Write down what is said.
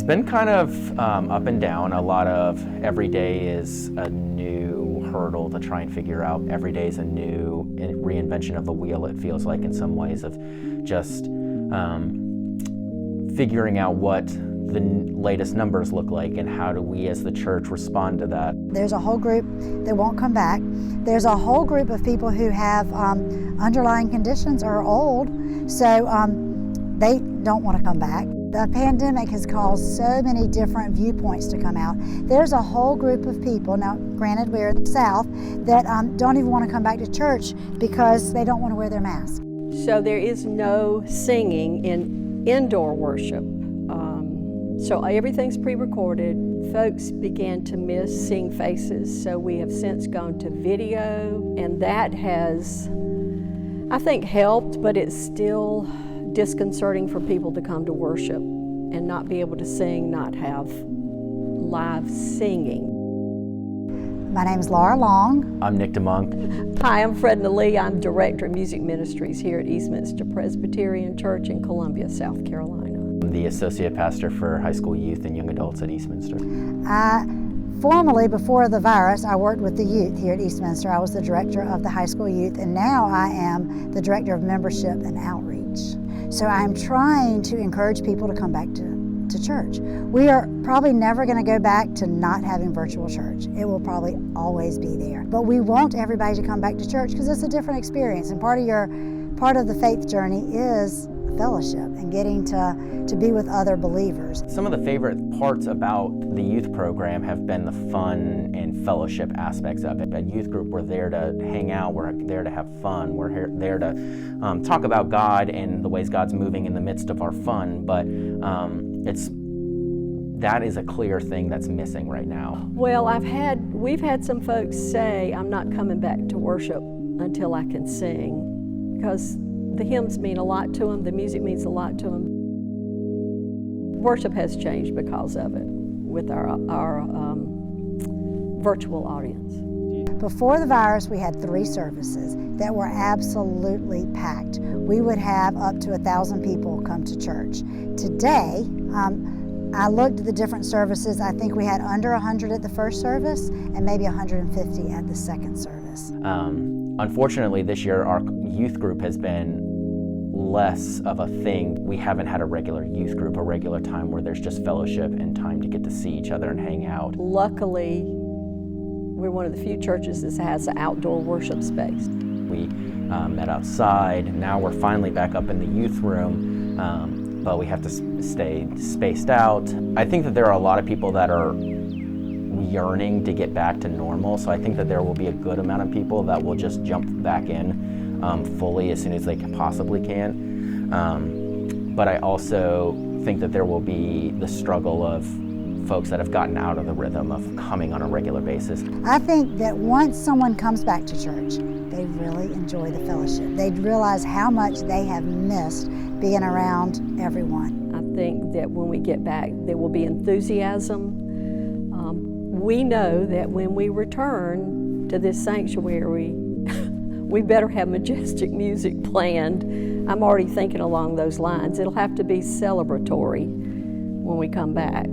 been kind of up and down. A lot of every day is a new hurdle to try and figure out. Every day is a new reinvention of the wheel, it feels like, in some ways, of just figuring out what the latest numbers look like and how do we as the church respond to that. There's a whole group that won't come back. There's a whole group of people who have underlying conditions or are old, so they don't want to come back. The pandemic has caused so many different viewpoints to come out. There's a whole group of people, now granted we're in the South, that don't even want to come back to church because they don't want to wear their mask. So there is no singing in indoor worship. So everything's pre-recorded. Folks began to miss seeing faces, so we have since gone to video, and that has, I think, helped, but it's still disconcerting for people to come to worship and not be able to sing, not have live singing. My name is Laura Long. I'm Nick DeMonk. Hi, I'm Fredna Lee. I'm Director of Music Ministries here at Eastminster Presbyterian Church in Columbia, South Carolina. I'm the Associate Pastor for High School Youth and Young Adults at Eastminster. Formerly, before the virus, I worked with the youth here at Eastminster. I was the Director of the High School Youth, and now I am the Director of Membership and Outreach. So I'm trying to encourage people to come back to church. We are probably never going to go back to not having virtual church. It will probably always be there. But we want everybody to come back to church because it's a different experience, and part of the faith journey is fellowship and getting to be with other believers. Some of the favorite parts about the youth program have been the fun and fellowship aspects of it. At youth group, we're there to hang out, we're there to have fun, we're there to talk about God and the ways God's moving in the midst of our fun, but that is a clear thing that's missing right now. Well, we've had some folks say, I'm not coming back to worship until I can sing, because the hymns mean a lot to them, the music means a lot to them. Worship has changed because of it with our virtual audience. Before the virus, we had 3 services that were absolutely packed. We would have up to 1,000 people come to church. Today, I looked at the different services. I think we had under 100 at the first service and maybe 150 at the second service. Unfortunately, this year our youth group has been less of a thing. We haven't had a regular youth group, a regular time where there's just fellowship and time to get to see each other and hang out. Luckily, we're one of the few churches that has an outdoor worship space. We met outside. Now we're finally back up in the youth room, but we have to stay spaced out. I think that there are a lot of people that are yearning to get back to normal, so I think that there will be a good amount of people that will just jump back in fully as soon as they possibly can. But I also think that there will be the struggle of folks that have gotten out of the rhythm of coming on a regular basis. I think that once someone comes back to church, they really enjoy the fellowship. They'd realize how much they have missed being around everyone. I think that when we get back, there will be enthusiasm. We know that when we return to this sanctuary, we better have majestic music planned. I'm already thinking along those lines. It'll have to be celebratory when we come back.